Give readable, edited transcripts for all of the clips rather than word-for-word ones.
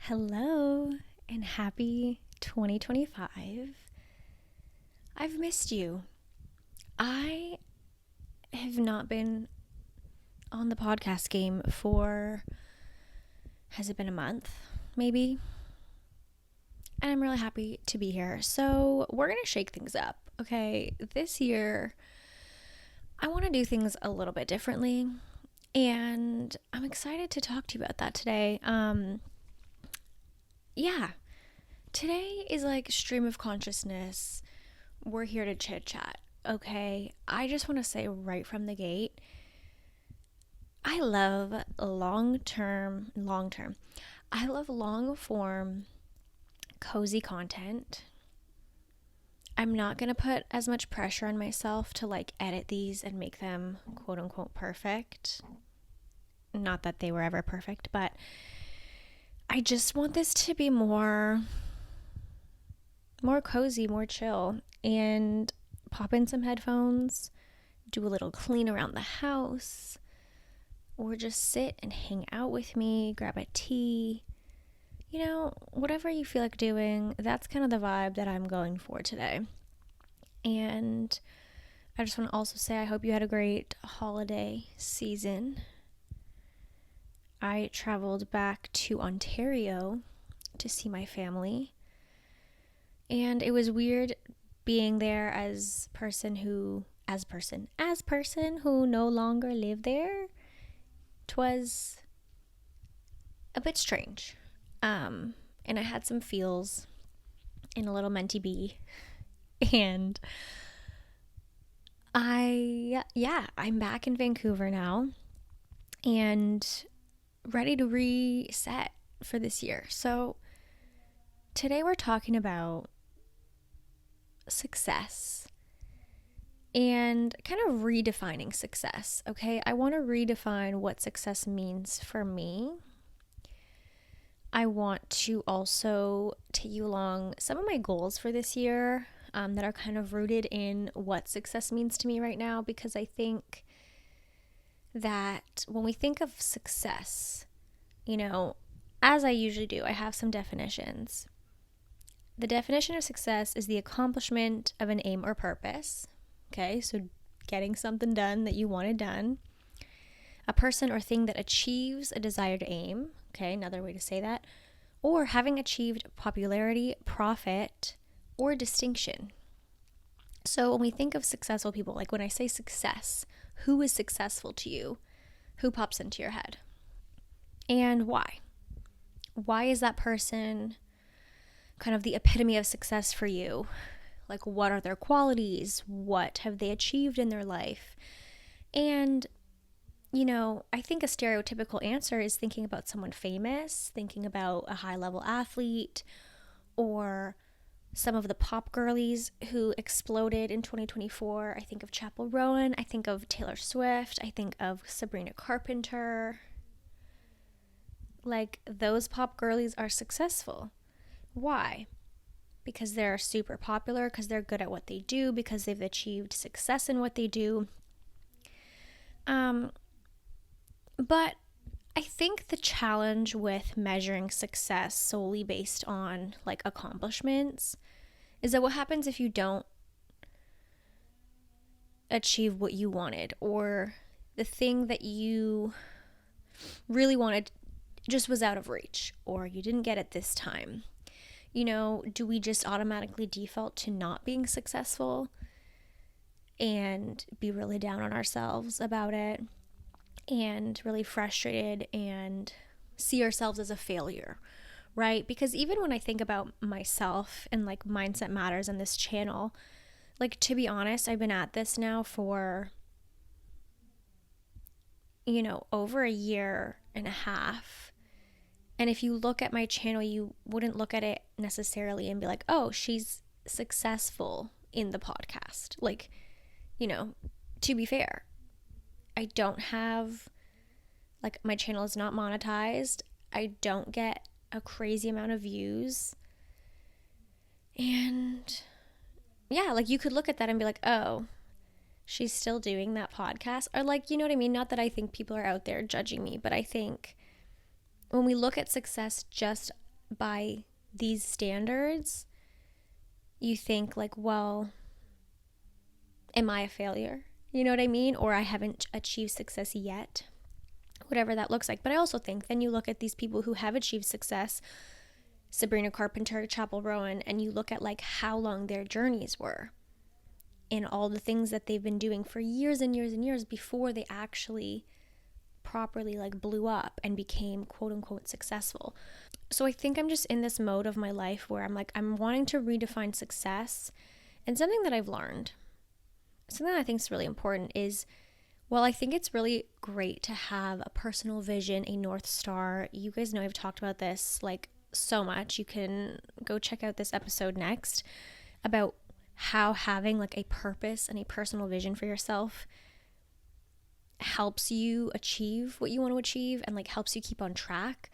Hello and happy 2025. I've missed you. I have not been on the podcast game for, has it been a month? Maybe. And I'm really happy to be here. So we're going to shake things up. Okay. This year, I want to do things a little bit differently. And I'm excited to talk to you about that today. Today is like stream of consciousness. We're here to chit chat, okay? I just want to say right from the gate, I love long form, cozy content. I'm not going to put as much pressure on myself to like edit these and make them quote unquote perfect. Not that they were ever perfect, but I just want this to be more cozy, more chill, and pop in some headphones, do a little clean around the house, or just sit and hang out with me, grab a tea. Whatever you feel like doing, that's kind of the vibe that I'm going for today. And I just want to also say I hope you had a great holiday season. I traveled back to Ontario to see my family, and it was weird being there as person who no longer live there. 'Twas a bit strange, and I had some feels in a little mentee bee, and I'm back in Vancouver now, and ready to reset for this year. So today we're talking about success and kind of redefining success, okay? I want to redefine what success means for me. I want to also take you along some of my goals for this year that are kind of rooted in what success means to me right now, because I think that when we think of success, as I usually do, I have some definitions. The definition of success is the accomplishment of an aim or purpose. Okay, so getting something done that you wanted done. A person or thing that achieves a desired aim. Okay, another way to say that. Or having achieved popularity, profit, or distinction. So when we think of successful people, like when I say success, who is successful to you? Who pops into your head? And why? Why is that person kind of the epitome of success for you? Like, what are their qualities? What have they achieved in their life? And, I think a stereotypical answer is thinking about someone famous, thinking about a high-level athlete, or some of the pop girlies who exploded in 2024. I think of Chappell Rowan. I think of Taylor Swift. I think of Sabrina Carpenter. Like, those pop girlies are successful. Why? Because they're super popular, because they're good at what they do, because they've achieved success in what they do. But I think the challenge with measuring success solely based on like accomplishments is that what happens if you don't achieve what you wanted, or the thing that you really wanted just was out of reach, or you didn't get it this time? Do we just automatically default to not being successful and be really down on ourselves about it and really frustrated and see ourselves as a failure, right? Because even when I think about myself and like Mindset Matters and this channel, like, to be honest, I've been at this now for, over a year and a half. And if you look at my channel, you wouldn't look at it necessarily and be like, oh, she's successful in the podcast. Like, to be fair, I don't have, like, my channel is not monetized. I don't get a crazy amount of views. And yeah, like, you could look at that and be like, oh, she's still doing that podcast. Or like, you know what I mean? Not that I think people are out there judging me, but I think when we look at success just by these standards, you think like, well, am I a failure? You know what I mean? Or I haven't achieved success yet, whatever that looks like. But I also think then you look at these people who have achieved success, Sabrina Carpenter, Chapel Rowan, and you look at like how long their journeys were and all the things that they've been doing for years and years and years before they actually properly like blew up and became quote unquote successful. So I think I'm just in this mode of my life where I'm wanting to redefine success. And something that I've learned, something that I think is really important is, well, I think it's really great to have a personal vision, a North Star. You guys know I've talked about this like so much. You can go check out this episode next about how having like a purpose and a personal vision for yourself helps you achieve what you want to achieve and like helps you keep on track.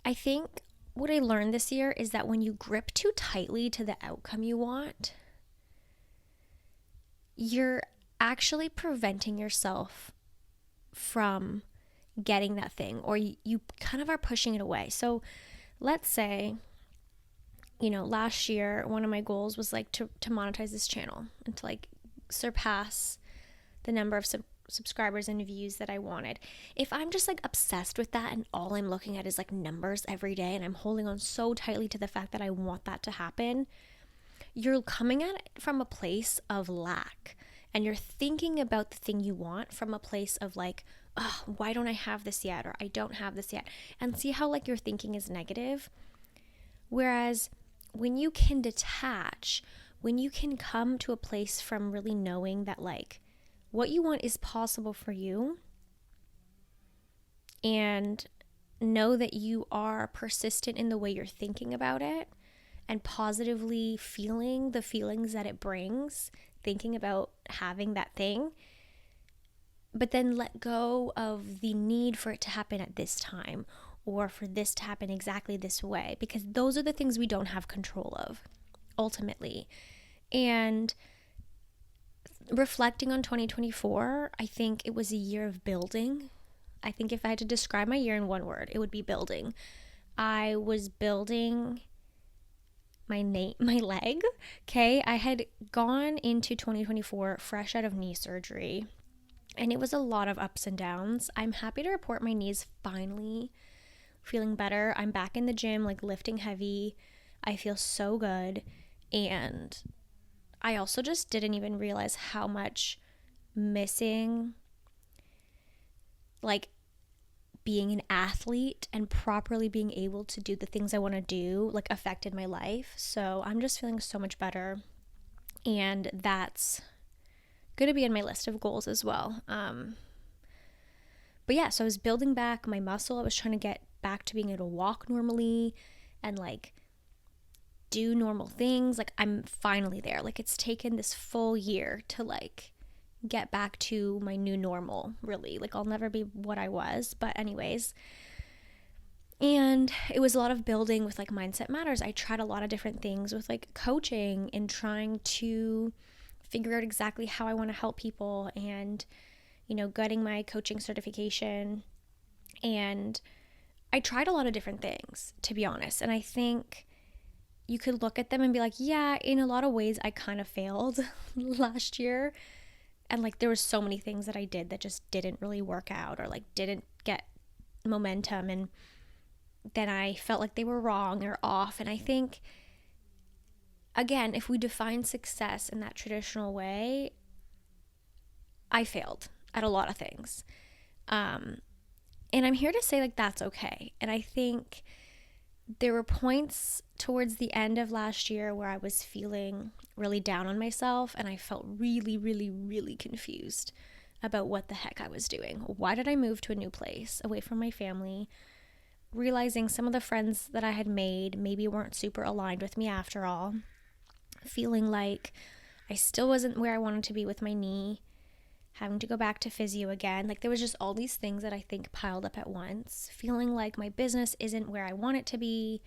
I think what I learned this year is that when you grip too tightly to the outcome you want, you're actually preventing yourself from getting that thing, or you kind of are pushing it away. So let's say, last year, one of my goals was like to monetize this channel and to like surpass the number of subscribers and views that I wanted. If I'm just like obsessed with that and all I'm looking at is like numbers every day and I'm holding on so tightly to the fact that I want that to happen, you're coming at it from a place of lack, and you're thinking about the thing you want from a place of like, oh, why don't I have this yet? Or I don't have this yet. And see how like your thinking is negative. Whereas when you can detach, when you can come to a place from really knowing that like what you want is possible for you, and know that you are persistent in the way you're thinking about it and positively feeling the feelings that it brings, thinking about having that thing, but then let go of the need for it to happen at this time or for this to happen exactly this way, because those are the things we don't have control of ultimately. And reflecting on 2024, I think it was a year of building. I think if I had to describe my year in one word, it would be building. I was building my leg. Okay, I had gone into 2024 fresh out of knee surgery, and it was a lot of ups and downs. I'm happy to report my knees finally feeling better. I'm back in the gym, like lifting heavy. I feel so good. And I also just didn't even realize how much missing like being an athlete and properly being able to do the things I want to do like affected my life. So I'm just feeling so much better, and that's going to be in my list of goals as well. But yeah, so I was building back my muscle. I was trying to get back to being able to walk normally and like do normal things. Like I'm finally there. Like it's taken this full year to like get back to my new normal, really. Like I'll never be what I was, but anyways. And it was a lot of building with like Mindset Matters. I tried a lot of different things with like coaching and trying to figure out exactly how I want to help people, and getting my coaching certification. And I tried a lot of different things, to be honest. And I think you could look at them and be like, yeah, in a lot of ways I kind of failed last year. And like there were so many things that I did that just didn't really work out or like didn't get momentum, and then I felt like they were wrong or off. And I think, again, if we define success in that traditional way, I failed at a lot of things. And I'm here to say like that's okay. And I think there were points towards the end of last year where I was feeling really down on myself, and I felt really, really, really confused about what the heck I was doing. Why did I move to a new place away from my family? Realizing some of the friends that I had made maybe weren't super aligned with me after all. Feeling like I still wasn't where I wanted to be with my knee. Having to go back to physio again. Like there was just all these things that I think piled up at once. Feeling like my business isn't where I want it to be.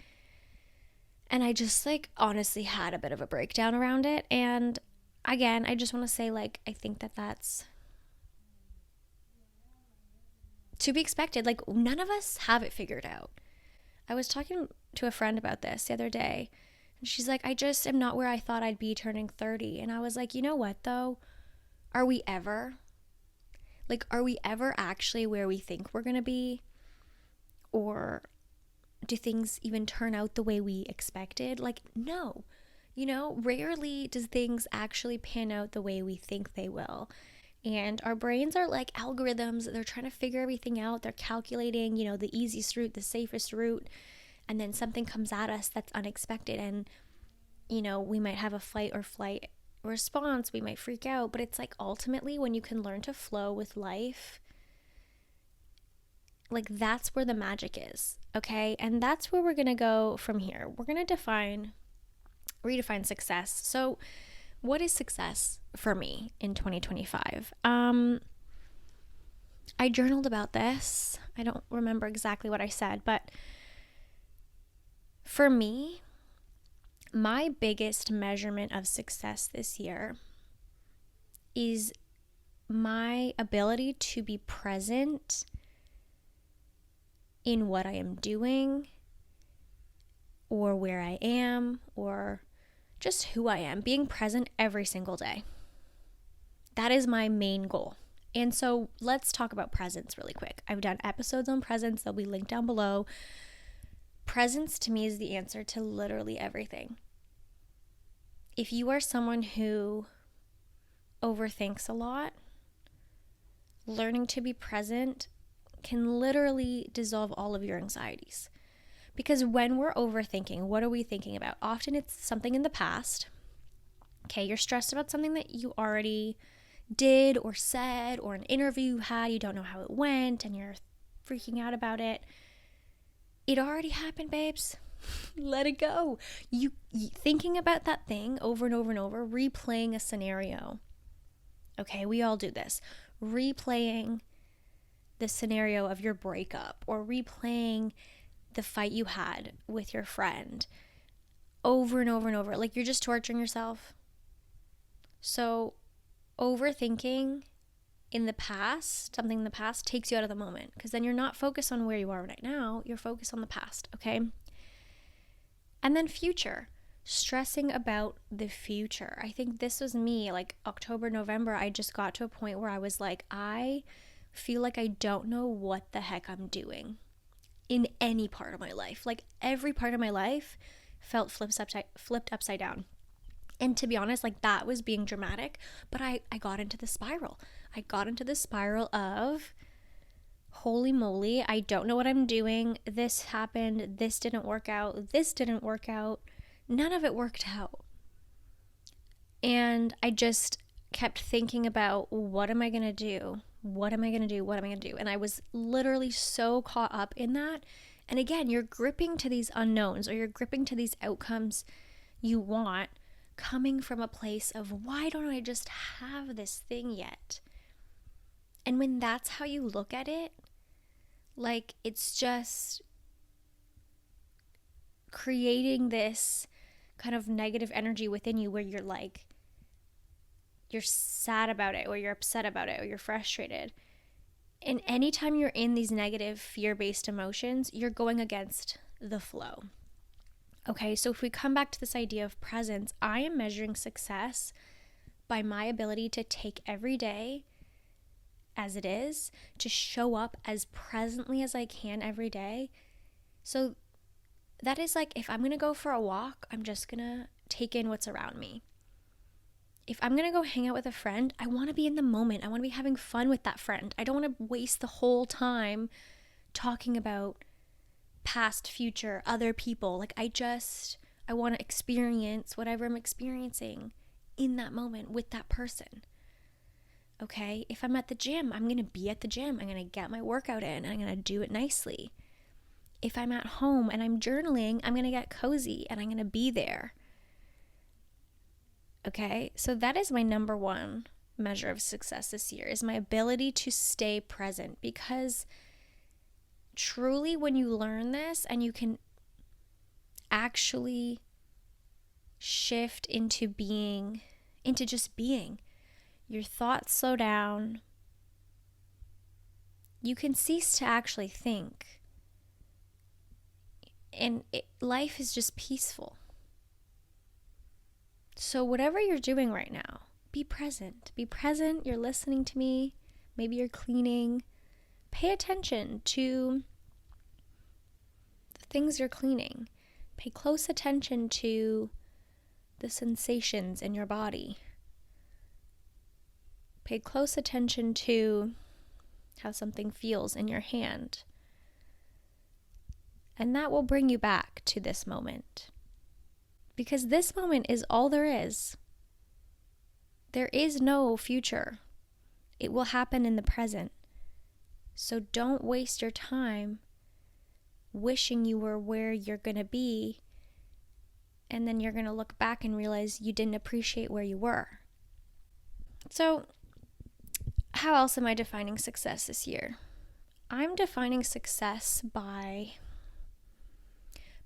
And I just like honestly had a bit of a breakdown around it. And again, I just want to say like, I think that that's to be expected. Like none of us have it figured out. I was talking to a friend about this the other day, and she's like, I just am not where I thought I'd be turning 30. And I was like, you know what though? Are we ever? Like, are we ever actually where we think we're going to be? Or do things even turn out the way we expected? Like, no. You know, rarely does things actually pan out the way we think they will. And our brains are like algorithms. They're trying to figure everything out. They're calculating, you know, the easiest route, the safest route. And then something comes at us that's unexpected. And, you know, we might have a fight or flight response. We might freak out. But it's like ultimately when you can learn to flow with life, like that's where the magic is. Okay. And that's where we're going to go from here. We're going to redefine success. So, what is success for me in 2025? I journaled about this. I don't remember exactly what I said, but for me, my biggest measurement of success this year is my ability to be present in what I am doing or where I am or just who I am, being present every single day. That is my main goal. And so let's talk about presence really quick. I've done episodes on presence. They'll be linked down below. Presence to me is the answer to literally everything. If you are someone who overthinks a lot, learning to be present can literally dissolve all of your anxieties. Because when we're overthinking, what are we thinking about? Often it's something in the past. Okay, you're stressed about something that you already did or said, or an interview you had, you don't know how it went, and you're freaking out about it. It already happened, babes. Let it go. You thinking about that thing over and over and over, replaying a scenario. Okay, we all do this. Replaying the scenario of your breakup or replaying the fight you had with your friend over and over and over. Like you're just torturing yourself. So overthinking in the past, something in the past takes you out of the moment because then you're not focused on where you are right now. You're focused on the past, okay? And then future, stressing about the future. I think this was me, like October, November, I just got to a point where I was like, I feel like I don't know what the heck I'm doing in any part of my life. Like every part of my life felt flipped upside down. And to be honest, like that was being dramatic, but I got into the spiral. I got into the spiral of, holy moly, I don't know what I'm doing. This happened. This didn't work out. This didn't work out. None of it worked out. And I just kept thinking about, what am I going to do? What am I going to do? What am I going to do? And I was literally so caught up in that. And again, you're gripping to these unknowns or you're gripping to these outcomes you want coming from a place of, why don't I just have this thing yet? And when that's how you look at it, like it's just creating this kind of negative energy within you where you're like, you're sad about it or you're upset about it or you're frustrated. And anytime you're in these negative fear-based emotions, you're going against the flow. Okay, so if we come back to this idea of presence, I am measuring success by my ability to take every day as it is, to show up as presently as I can every day. So that is like, if I'm going to go for a walk, I'm just going to take in what's around me. If I'm going to go hang out with a friend, I want to be in the moment. I want to be having fun with that friend. I don't want to waste the whole time talking about past, future, other people. Like I want to experience whatever I'm experiencing in that moment with that person. Okay? If I'm at the gym, I'm going to be at the gym. I'm going to get my workout in and I'm going to do it nicely. If I'm at home and I'm journaling, I'm going to get cozy and I'm going to be there. Okay, so that is my number one measure of success this year, is my ability to stay present, because truly when you learn this and you can actually shift into just being, your thoughts slow down, you can cease to actually think. And life is just peaceful. So whatever you're doing right now, be present. Be present. You're listening to me. Maybe you're cleaning. Pay attention to the things you're cleaning. Pay close attention to the sensations in your body. Pay close attention to how something feels in your hand. And that will bring you back to this moment. Because this moment is all there is. There is no future. It will happen in the present. So don't waste your time wishing you were where you're going to be, and then you're going to look back and realize you didn't appreciate where you were. So, how else am I defining success this year? I'm defining success by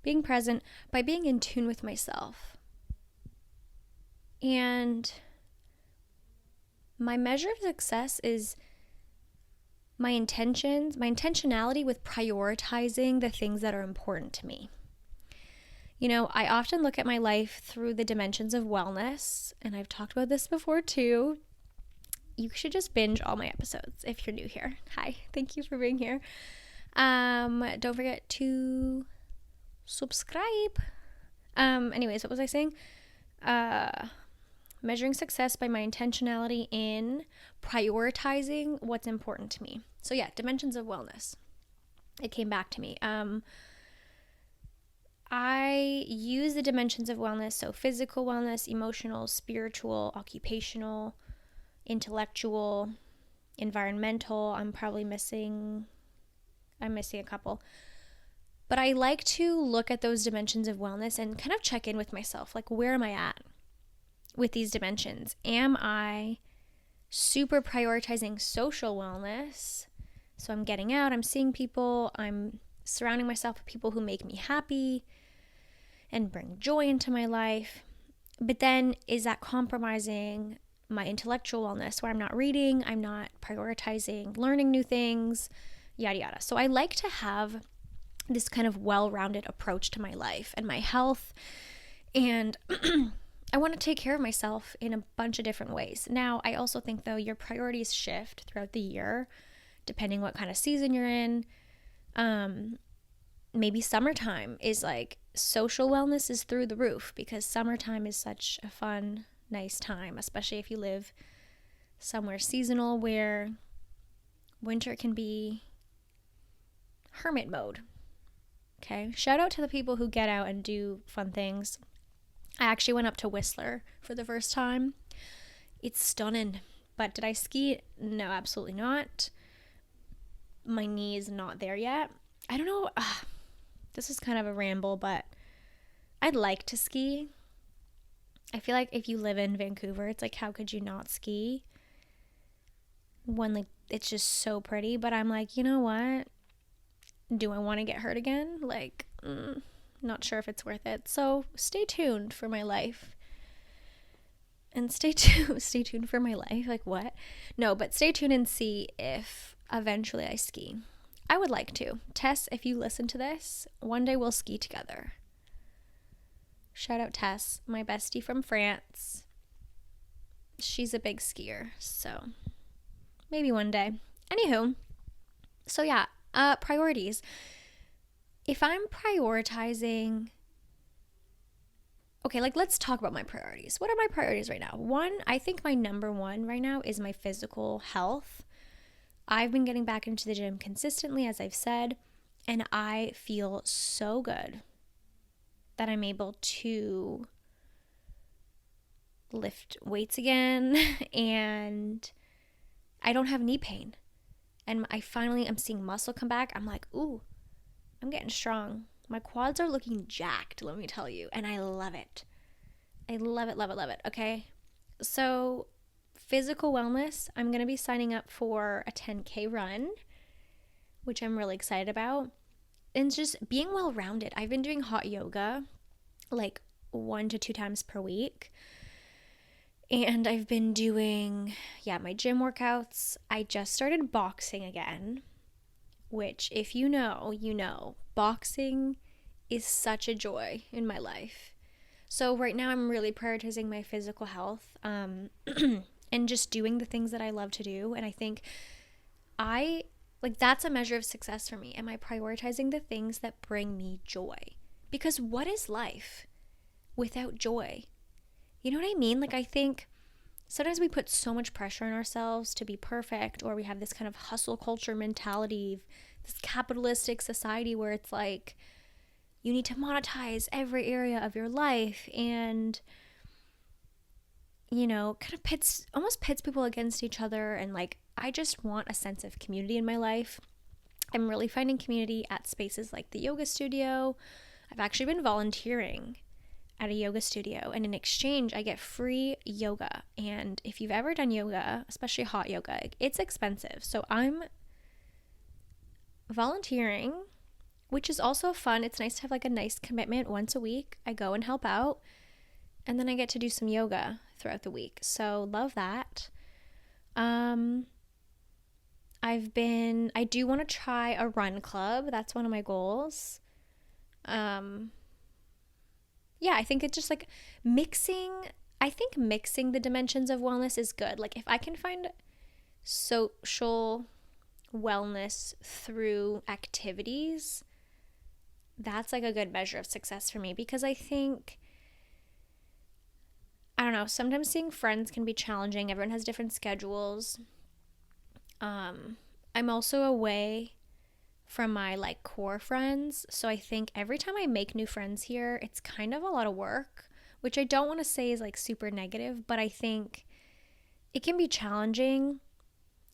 being present, by being in tune with myself. And my measure of success is my intentionality with prioritizing the things that are important to me. I often look at my life through the dimensions of wellness, and I've talked about this before too. You should just binge all my episodes if you're new here. Hi, thank you for being here. Don't forget to subscribe. Anyways, what was I saying? Measuring success by my intentionality in prioritizing what's important to me. So yeah, dimensions of wellness. It came back to me. I use the dimensions of wellness, so physical wellness, emotional, spiritual, occupational, intellectual, environmental. I'm missing a couple. But I like to look at those dimensions of wellness and kind of check in with myself. Like, where am I at with these dimensions? Am I super prioritizing social wellness? So I'm getting out, I'm seeing people, I'm surrounding myself with people who make me happy and bring joy into my life. But then is that compromising my intellectual wellness, where I'm not reading, I'm not prioritizing learning new things, yada yada. So I like to have this kind of well-rounded approach to my life and my health, and I want to take care of myself in a bunch of different ways. Now, I also think, though, your priorities shift throughout the year, depending what kind of season you're in. Maybe summertime is like social wellness is through the roof, because summertime is such a fun, nice time, especially if you live somewhere seasonal where winter can be hermit mode. Okay, shout out to the people who get out and do fun things. I actually went up to Whistler for the first time. It's stunning. But did I ski? No, absolutely not. My knee is not there yet. I don't know. This is kind of a ramble, but I'd like to ski. I feel like if you live in Vancouver, it's like, how could you not ski when like it's just so pretty? But I'm like, you know what? Do I want to get hurt again? Like, not sure if it's worth it. So stay tuned for my life. And stay tuned for my life. Like, what? No, but stay tuned and see if eventually I ski. I would like to. Tess, if you listen to this, one day we'll ski together. Shout out Tess, my bestie from France. She's a big skier, so maybe one day. Anywho, so yeah, priorities. If I'm prioritizing, okay, like let's talk about my priorities. What are my priorities right now? One, I think my number one right now is my physical health. I've been getting back into the gym consistently, as I've said, and I feel so good that I'm able to lift weights again, and I don't have knee pain. And I'm seeing muscle come back. I'm like, ooh, I'm getting strong. My quads are looking jacked, let me tell you, and I love it. I love it, love it, love it, okay? So physical wellness, I'm going to be signing up for a 10K run, which I'm really excited about. And just being well-rounded. I've been doing hot yoga like 1 to 2 times per week. And I've been doing, my gym workouts. I just started boxing again, which if you know, boxing is such a joy in my life. So right now I'm really prioritizing my physical health, and just doing the things that I love to do. And I think I like that's a measure of success for me. Am I prioritizing the things that bring me joy? Because what is life without joy? You know what I mean? Like, I think sometimes we put so much pressure on ourselves to be perfect, or we have this kind of hustle culture mentality, this capitalistic society where it's like you need to monetize every area of your life, and kind of almost pits people against each other. And like, I just want a sense of community in my life. I'm really finding community at spaces like the yoga studio. I've actually been volunteering at a yoga studio, and in exchange I get free yoga. And if you've ever done yoga, especially hot yoga, it's expensive. So I'm volunteering, which is also fun. It's nice to have like a nice commitment. Once a week I go and help out, and then I get to do some yoga throughout the week. So love that. I do want to try a run club. That's one of my goals. Yeah, I think it's just like mixing the dimensions of wellness is good. Like, if I can find social wellness through activities, that's like a good measure of success for me. Because I think, I don't know, sometimes seeing friends can be challenging. Everyone has different schedules. I'm also away from my like core friends, so I think every time I make new friends here, it's kind of a lot of work, which I don't want to say is like super negative, but I think it can be challenging.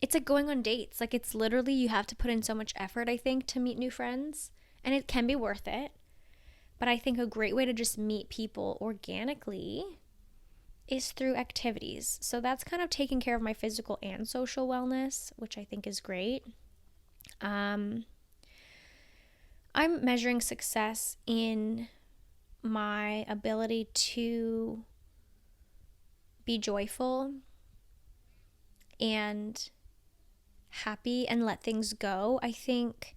It's like going on dates. Like, it's literally, you have to put in so much effort, I think, to meet new friends, and it can be worth it. But I think a great way to just meet people organically is through activities. So that's kind of taking care of my physical and social wellness, which I think is great. I'm measuring success in my ability to be joyful and happy and let things go. I think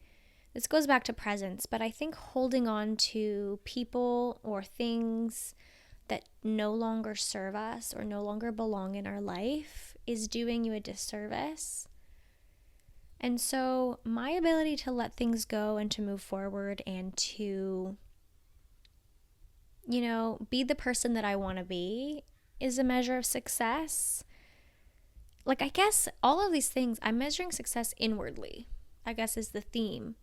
this goes back to presence, but I think holding on to people or things that no longer serve us or no longer belong in our life is doing you a disservice. And so my ability to let things go and to move forward and to, be the person that I want to be is a measure of success. Like, I guess all of these things, I'm measuring success inwardly, I guess, is the theme.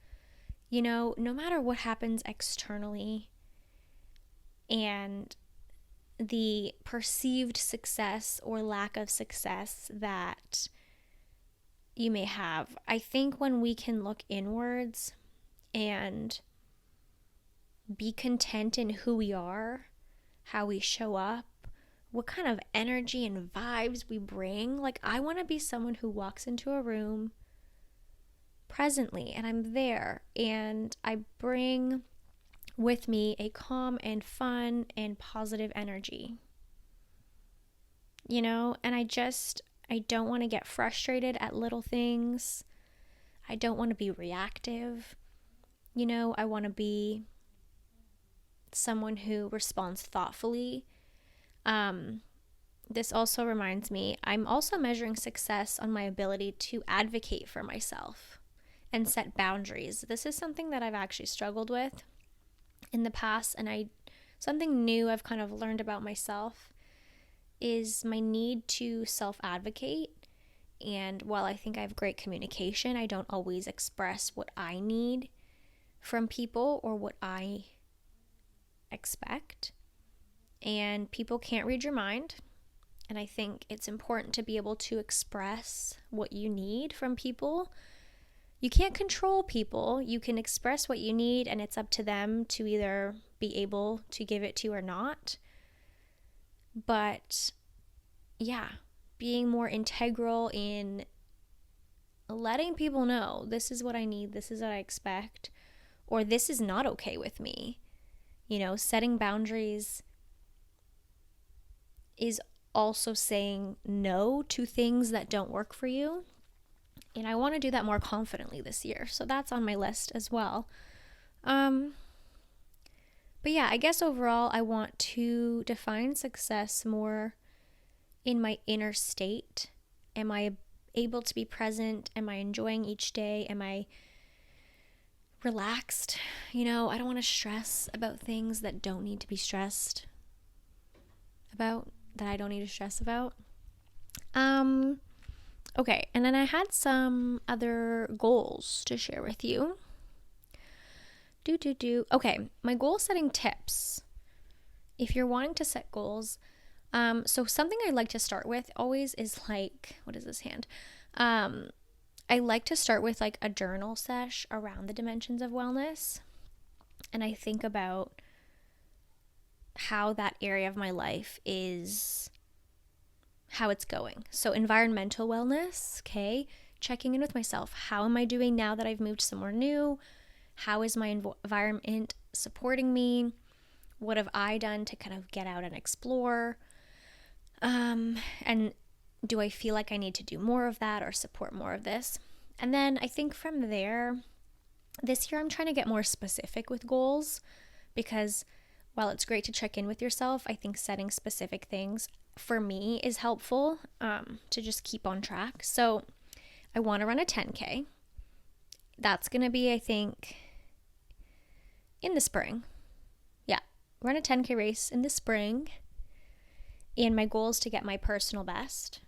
No matter what happens externally and the perceived success or lack of success that you may have, I think when we can look inwards and be content in who we are, how we show up, what kind of energy and vibes we bring. Like, I want to be someone who walks into a room presently and I'm there and I bring with me a calm and fun and positive energy. And I don't want to get frustrated at little things. I don't want to be reactive. I want to be someone who responds thoughtfully. This also reminds me, I'm also measuring success on my ability to advocate for myself and set boundaries. This is something that I've actually struggled with in the past, and something new I've kind of learned about myself is my need to self-advocate. And while I think I have great communication, I don't always express what I need from people or what I expect. And people can't read your mind. And I think it's important to be able to express what you need from people. You can't control people. You can express what you need, and it's up to them to either be able to give it to you or not. But yeah, being more integral in letting people know, this is what I need, this is what I expect, or this is not okay with me. Setting boundaries is also saying no to things that don't work for you. And I want to do that more confidently this year. So that's on my list as well. But yeah, I guess overall I want to define success more in my inner state. Am I able to be present? Am I enjoying each day? Am I relaxed? I don't want to stress about things that don't need to be stressed about, that I don't need to stress about. Okay, and then I had some other goals to share with you. Okay, my goal setting tips. If you're wanting to set goals, so something I like to start with always is like, what is this hand? I like to start with like a journal sesh around the dimensions of wellness. And I think about how that area of my life is, how it's going. So environmental wellness, okay? Checking in with myself. How am I doing now that I've moved somewhere new? How is my environment supporting me? What have I done to kind of get out and explore? And do I feel like I need to do more of that or support more of this? And then I think from there, this year I'm trying to get more specific with goals, because while it's great to check in with yourself, I think setting specific things for me is helpful to just keep on track. So I want to run a 10K. That's going to be, I think, in the spring. Yeah, run a 10K race in the spring. And my goal is to get my personal best.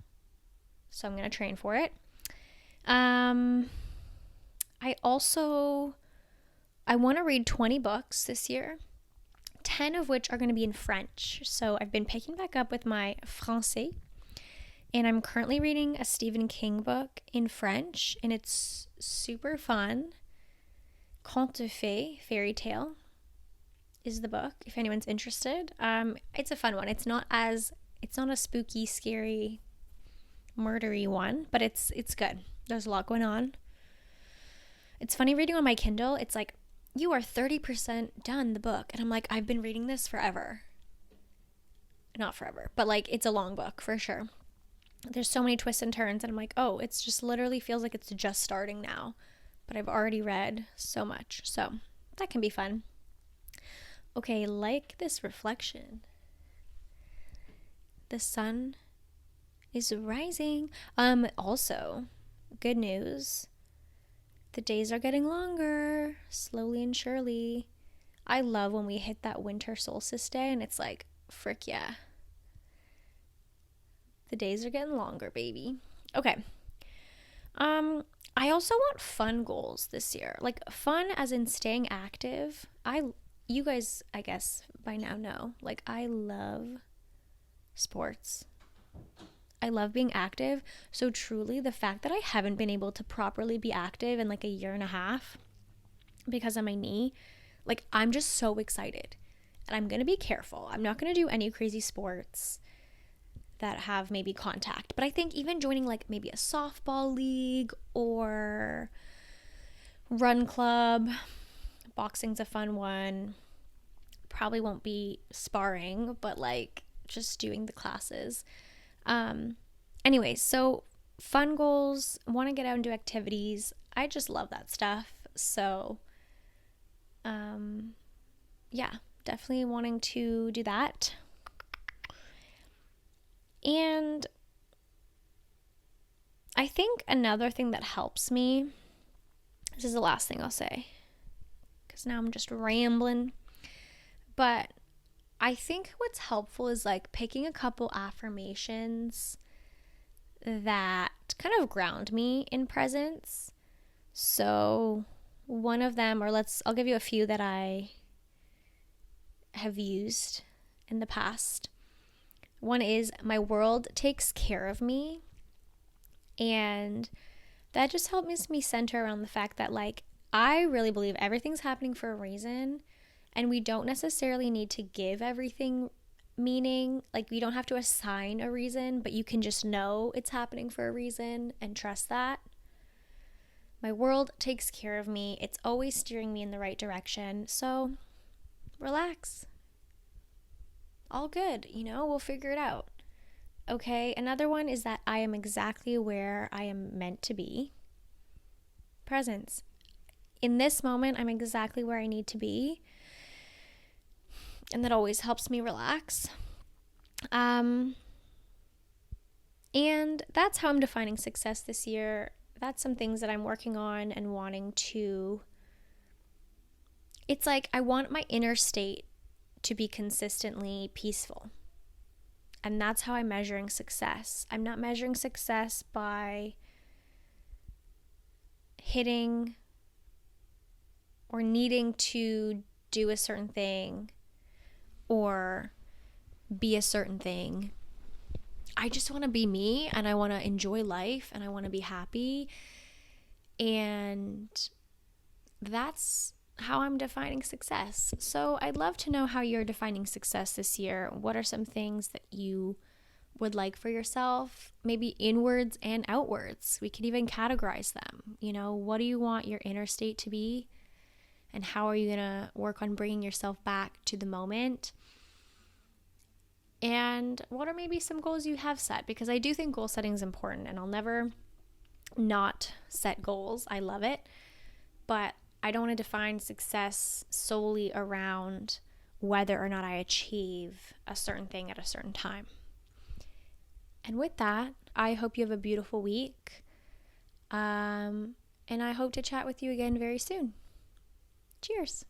So I'm going to train for it. I want to read 20 books this year, 10 of which are going to be in French. So I've been picking back up with my français, and I'm currently reading a Stephen King book in French, and it's super fun. Conte de Fées, fairy tale, is the book, if anyone's interested. It's a fun one. It's not a spooky, scary, murdery one, but it's good. There's a lot going on. It's funny reading on my Kindle. It's like, you are 30% done the book. And I'm like, I've been reading this forever. Not forever, but like, it's a long book for sure. There's so many twists and turns, and I'm like, oh, it's just literally feels like it's just starting now. But I've already read so much. So that can be fun. Okay, like this reflection. The sun is rising. Also, good news. The days are getting longer, slowly and surely. I love when we hit that winter solstice day and it's like, frick yeah. The days are getting longer, baby. Okay. I also want fun goals this year. Like fun as in staying active. You guys, I guess by now know, like I love sports. I love being active. So truly, the fact that I haven't been able to properly be active in like a year and a half because of my knee, like I'm just so excited. And I'm going to be careful. I'm not going to do any crazy sports that have maybe contact. But I think even joining like maybe a softball league or run club, boxing's a fun one. Probably won't be sparring, but like just doing the classes. Anyways, so fun goals, want to get out and do activities. I just love that stuff. So, yeah, definitely wanting to do that. And I think another thing that helps me, this is the last thing I'll say, because now I'm just rambling, but I think what's helpful is like picking a couple affirmations that kind of ground me in presence. So one of them, I'll give you a few that I have used in the past. One is, my world takes care of me. And that just helps me center around the fact that like, I really believe everything's happening for a reason. And we don't necessarily need to give everything meaning. Like, we don't have to assign a reason, but you can just know it's happening for a reason and trust that. My world takes care of me. It's always steering me in the right direction. So relax. All good, we'll figure it out. Okay, another one is that I am exactly where I am meant to be. Presence. In this moment, I'm exactly where I need to be. and that always helps me relax. And that's how I'm defining success this year. That's some things that I'm working on and wanting to. It's like I want my inner state to be consistently peaceful. And that's how I'm measuring success. I'm not measuring success by hitting or needing to do a certain thing or be a certain thing. I just want to be me, and I want to enjoy life, and I want to be happy. And that's how I'm defining success. So I'd love to know how you're defining success this year. What are some things that you would like for yourself? Maybe inwards and outwards. We could even categorize them. What do you want your inner state to be? And how are you going to work on bringing yourself back to the moment? And what are maybe some goals you have set? Because I do think goal setting is important, and I'll never not set goals. I love it. But I don't want to define success solely around whether or not I achieve a certain thing at a certain time. And with that, I hope you have a beautiful week. And I hope to chat with you again very soon. Cheers.